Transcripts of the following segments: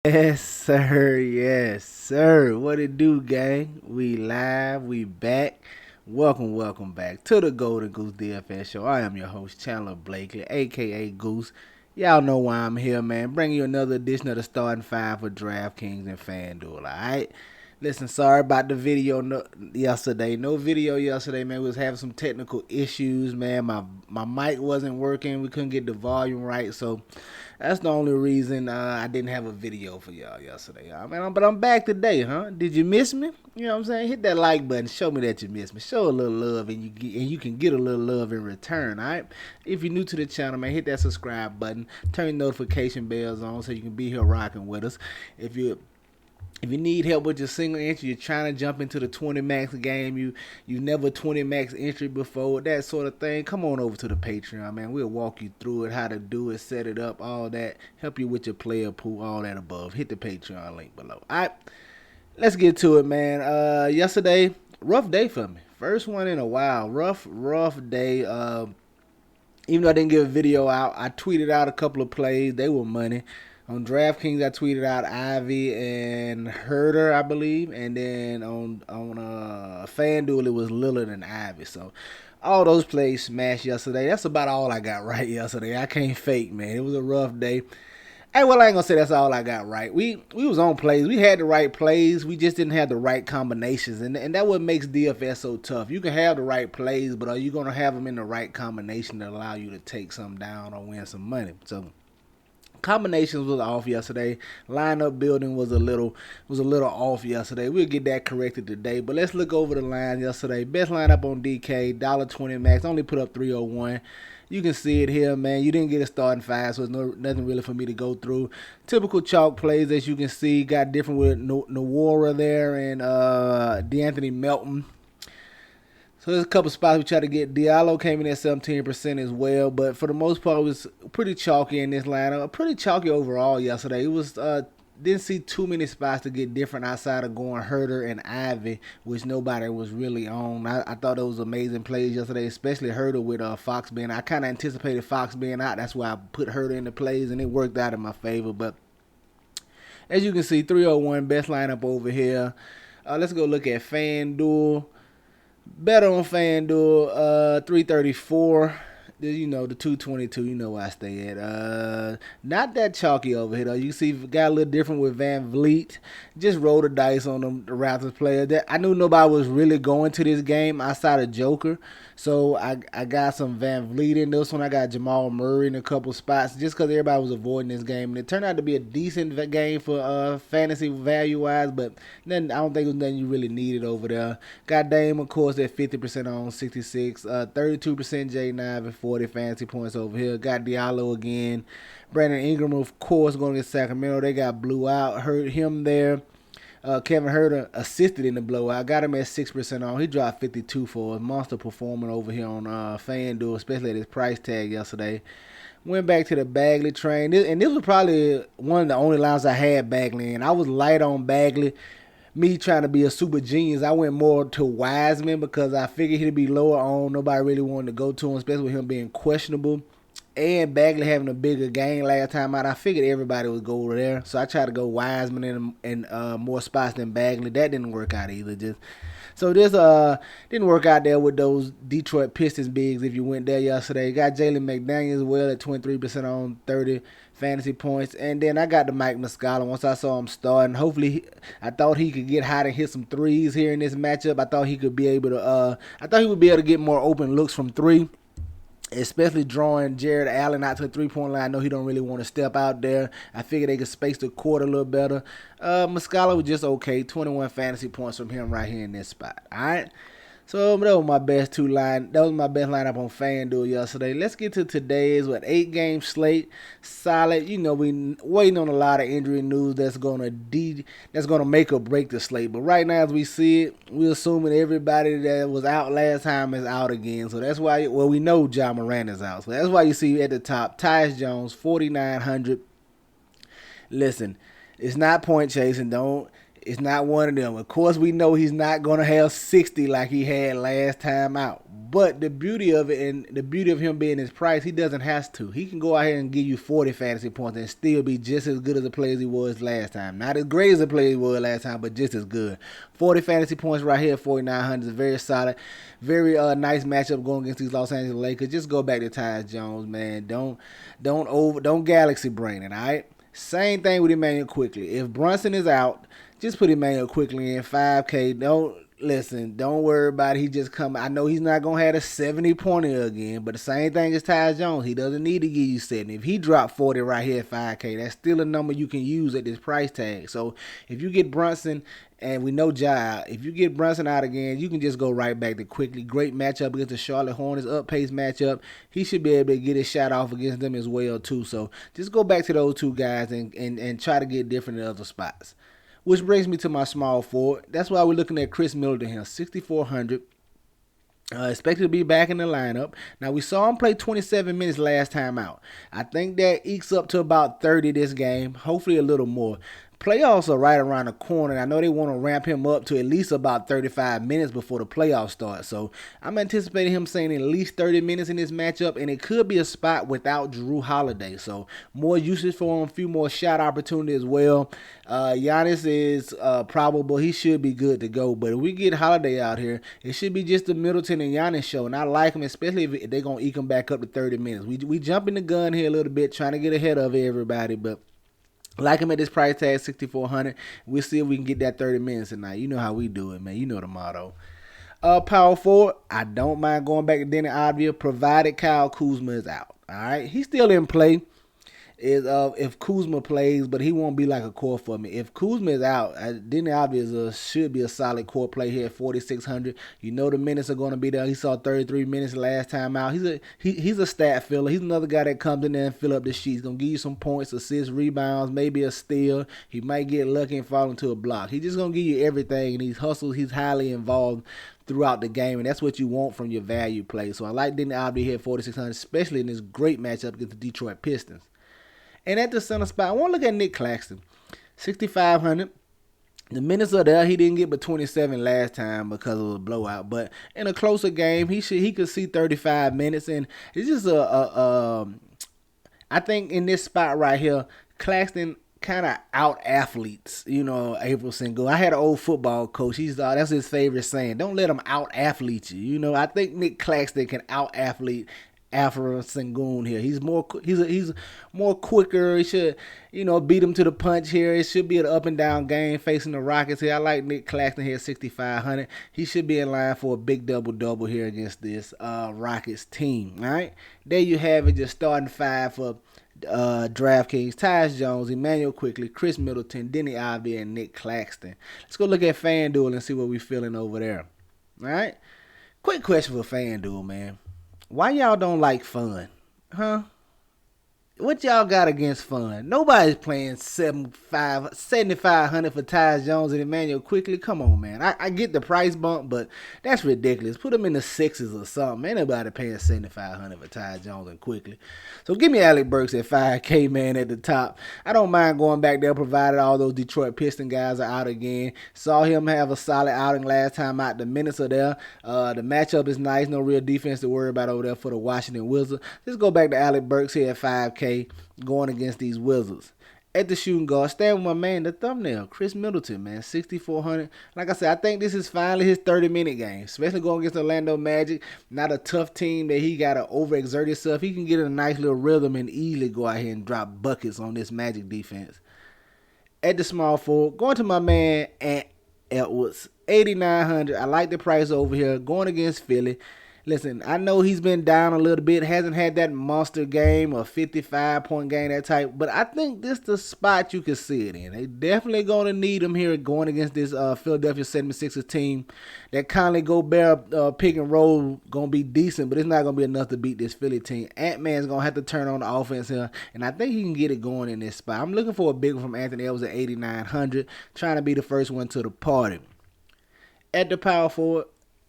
Yes, sir. Yes, sir. What it do, gang? We live. We back. Welcome back to the Golden Goose DFS show. I am your host, Chandler Blakely, aka Goose. Y'all know why I'm here, man. Bringing you another edition of the starting five for DraftKings and FanDuel. All right. Listen, sorry about the video yesterday. No video yesterday, man. We was having some technical issues, man. My mic wasn't working. We couldn't get the volume right, so that's the only reason I didn't have a video for y'all yesterday. But I'm back today, huh? Did you miss me? You know what I'm saying? Hit that like button. Show me that you miss me. Show a little love, and you can get a little love in return. All right. If you're new to the channel, man, hit that subscribe button. Turn notification bells on so you can be here rocking with us. If you need help with your single entry, you're trying to jump into the 20 max game, you never 20 max entry before, that sort of thing, come on over to the Patreon, man. We'll walk you through it, how to do it, set it up, all that, help you with your player pool, all that above. Hit the Patreon link below. All right, let's get to it, man. Yesterday, rough day for me. First one in a while. Rough day. Even though I didn't get a video out, I tweeted out a couple of plays. They were money. On DraftKings, I tweeted out Ivy and Herder, I believe, and then on FanDuel it was Lillard and Ivy. So all those plays smashed yesterday. That's about all I got right yesterday. I can't fake, man. It was a rough day. Hey, well, I ain't gonna say that's all I got right. We was on plays. We had the right plays. We just didn't have the right combinations, and that what makes DFS so tough. You can have the right plays, but are you gonna have them in the right combination that allow you to take some down or win some money? So combinations was off yesterday. Lineup building was a little off yesterday. We'll get that corrected today. But let's look over the line yesterday. Best lineup on DK, $1.20 max. Only put up 301. You can see it here, man. You didn't get a starting five, so there's nothing really for me to go through. Typical chalk plays, as you can see, got different with Nwora there and DeAnthony Melton. So there's a couple spots we try to get. Diallo came in at 17% as well, but for the most part, it was pretty chalky in this lineup. Pretty chalky overall yesterday. It was didn't see too many spots to get different outside of going Herder and Ivy, which nobody was really on. I thought it was amazing plays yesterday, especially Herder with Fox being out. I kind of anticipated Fox being out. That's why I put Herder in the plays, and it worked out in my favor. But as you can see, 301, best lineup over here. Let's go look at FanDuel. Better on FanDuel, 334. You know, the 222, you know where I stay at. Not that chalky over here, though. You see, got a little different with Van Vliet. Just rolled the dice on the Raptors player. I knew nobody was really going to this game outside of Joker. So I got some Van Vliet in this one. I got Jamal Murray in a couple spots just because everybody was avoiding this game. And it turned out to be a decent game for fantasy value-wise, but then I don't think it was nothing you really needed over there. Got Dame, of course, at 50% on 66. 32% J9 and 40 fantasy points over here. Got Diallo again. Brandon Ingram, of course, going to Sacramento. They got blew out. Hurt him there. Kevin Herter assisted in the blowout. Got him at 6% on. He dropped 52 for a monster performance over here on FanDuel, especially at his price tag yesterday. Went back to the Bagley train. And this was probably one of the only lines I had Bagley in. I was light on Bagley. Me trying to be a super genius, I went more to Wiseman because I figured he'd be lower on. Nobody really wanted to go to him, especially with him being questionable. And Bagley having a bigger game last time out, I figured everybody would go over there. So I tried to go Wiseman in more spots than Bagley. That didn't work out either. So this didn't work out there with those Detroit Pistons bigs if you went there yesterday. Got Jalen McDaniels as well at 23% on 30 fantasy points. And then I got the Mike Muscala once I saw him starting. Hopefully, I thought he could get hot and hit some threes here in this matchup. I thought he would be able to get more open looks from three, especially drawing Jared Allen out to the three-point line. I know he don't really want to step out there. I figured they could space the court a little better. Muscala was just okay. 21 fantasy points from him right here in this spot. All right. So that was my best That was my best lineup on FanDuel yesterday. Let's get to today's 8-game slate. Solid. You know, we waiting on a lot of injury news that's gonna make or break the slate. But right now, as we see it, we're assuming everybody that was out last time is out again. So that's why. Well, we know Ja Morant is out. So that's why you see at the top, Tyus Jones, 4,900. Listen, it's not point chasing. It's not one of them. Of course, we know he's not going to have 60 like he had last time out. But the beauty of it and the beauty of him being his price, he doesn't have to. He can go out here and give you 40 fantasy points and still be just as good as the player as he was last time. Not as great as the player he was last time, but just as good. 40 fantasy points right here, 4,900 is very solid. Very nice matchup going against these Los Angeles Lakers. Just go back to Tyus Jones, man. Don't galaxy brain it, all right? Same thing with Emmanuel Quickly. If Brunson is out, just put Emmanuel Quickly in 5K. Don't worry about it. He just come. I know he's not gonna have a 70-pointer again, but the same thing as Tyus Jones. He doesn't need to give you 70. If he dropped 40 right here at 5K, that's still a number you can use at this price tag. So if you get Brunson, and we know Ja, if you get Brunson out again, you can just go right back to Quickly. Great matchup against the Charlotte Hornets, up-paced matchup. He should be able to get his shot off against them as well too. So just go back to those two guys and try to get different in other spots. Which brings me to my small forward. That's why we're looking at Chris Middleton here, 6,400. Expected to be back in the lineup. Now, we saw him play 27 minutes last time out. I think that ekes up to about 30 this game, hopefully a little more. Playoffs are right around the corner. I know they want to ramp him up to at least about 35 minutes before the playoffs start. So I'm anticipating him saying at least 30 minutes in this matchup, and it could be a spot without Jrue Holiday. So more usage for him, a few more shot opportunities as well. Giannis is probable. He should be good to go. But if we get Holiday out here, it should be just the Middleton and Giannis show. And I like him, especially if they're going to eke him back up to 30 minutes. We jumping the gun here a little bit, trying to get ahead of everybody, but like him at this price tag, 6,400. We'll see if we can get that 30 minutes tonight. You know how we do it, man. You know the motto. Power forward, I don't mind going back to Denny Avdija, provided Kyle Kuzma is out. All right, he's still in play. If Kuzma plays, but he won't be like a core for me. If Kuzma is out, Denny Avdija should be a solid core play here at 4,600. You know the minutes are going to be there. He saw 33 minutes last time out. He's a stat filler. He's another guy that comes in there and fill up the sheet. He's going to give you some points, assists, rebounds, maybe a steal. He might get lucky and fall into a block. He's just going to give you everything, and he's hustles. He's highly involved throughout the game, and that's what you want from your value play. So I like Denny Avdija here at 4,600, especially in this great matchup against the Detroit Pistons. And at the center spot, I want to look at Nick Claxton, 6,500. The minutes are there. He didn't get but 27 last time because of a blowout. But in a closer game, he could see 35 minutes. And it's just I think in this spot right here, Claxton kind of out athletes, April Sengun. I had an old football coach. That's his favorite saying. Don't let him out athlete you. I think Nick Claxton can out athlete Afro Sengun here. He's more quicker. He should, beat him to the punch here. It should be an up and down game facing the Rockets here. I like Nick Claxton here, 6,500. He should be in line for a big double here against this Rockets team. All right, there you have it. Just starting five for DraftKings: Tyus Jones, Emmanuel Quickly, Chris Middleton, Denny Avdija, and Nick Claxton. Let's go look at FanDuel and see what we're feeling over there. All right, quick question for FanDuel, man. Why y'all don't like fun? Huh? What y'all got against fun? Nobody's playing 7,500 for Tyus Jones and Emmanuel Quickly. Come on, man. I get the price bump, but that's ridiculous. Put them in the sixes or something. Ain't nobody paying 7,500 for Tyus Jones and Quickly. So give me Alec Burks at 5K, man, at the top. I don't mind going back there, provided all those Detroit Piston guys are out again. Saw him have a solid outing last time out. The minutes are there. The matchup is nice. No real defense to worry about over there for the Washington Wizards. Just go back to Alec Burks here at 5K. Going against these Wizards. At the shooting guard, stand with my man, the thumbnail, Chris Middleton, man, 6,400. Like I said, I think this is finally his 30-minute game, especially going against Orlando Magic. Not a tough team that he got to overexert himself. He can get in a nice little rhythm and easily go out here and drop buckets on this Magic defense. At the small forward, going to my man, Ant Edwards, 8,900. I like the price over here. Going against Philly. Listen, I know he's been down a little bit, hasn't had that monster game or 55-point game, that type, but I think this is the spot you can see it in. They definitely going to need him here going against this Philadelphia 76ers team. That Conley Gobert pick and roll going to be decent, but it's not going to be enough to beat this Philly team. Ant-Man's going to have to turn on the offense here, and I think he can get it going in this spot. I'm looking for a big one from Anthony Edwards at 8,900, trying to be the first one to the party. At the power forward,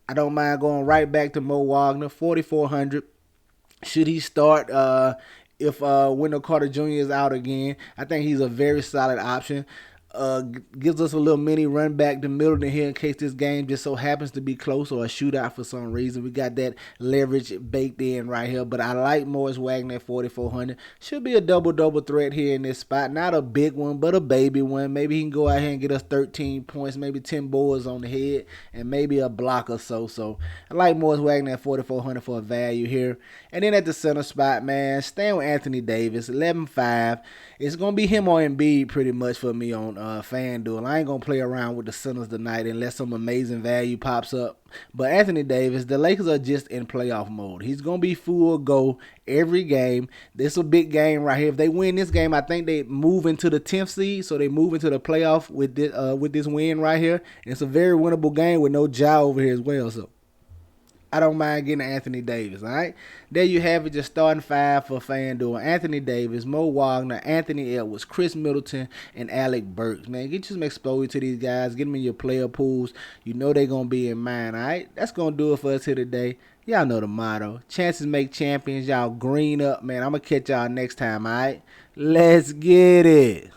I don't mind going right back to Mo Wagner, 4,400. Should he start if Wendell Carter Jr. is out again? I think he's a very solid option. Gives us a little mini run back the middle in here in case this game just so happens to be close or a shootout for some reason. We got that leverage baked in right here. But I like Morris Wagner at 4,400. Should be a double threat here in this spot. Not a big one, but a baby one. Maybe he can go out here and get us 13 points, maybe 10 boards on the head, and maybe a block or so. So I like Morris Wagner at 4,400 for a value here. And then at the center spot, man, staying with Anthony Davis, 11.5. It's going to be him or Embiid pretty much for me on FanDuel. I ain't going to play around with the centers tonight unless some amazing value pops up. But Anthony Davis, the Lakers are just in playoff mode. He's going to be full go every game. This is a big game right here. If they win this game, I think they move into the 10th seed. So they move into the playoff with this win right here. And it's a very winnable game with no Ja over here as well. So I don't mind getting Anthony Davis, all right? There you have it, just starting 5 for FanDuel. Anthony Davis, Mo Wagner, Anthony Edwards, Chris Middleton, and Alec Burks. Man, get you some exposure to these guys. Get them in your player pools. You know they're going to be in mine, all right? That's going to do it for us here today. Y'all know the motto. Chances make champions. Y'all green up, man. I'm going to catch y'all next time, all right? Let's get it.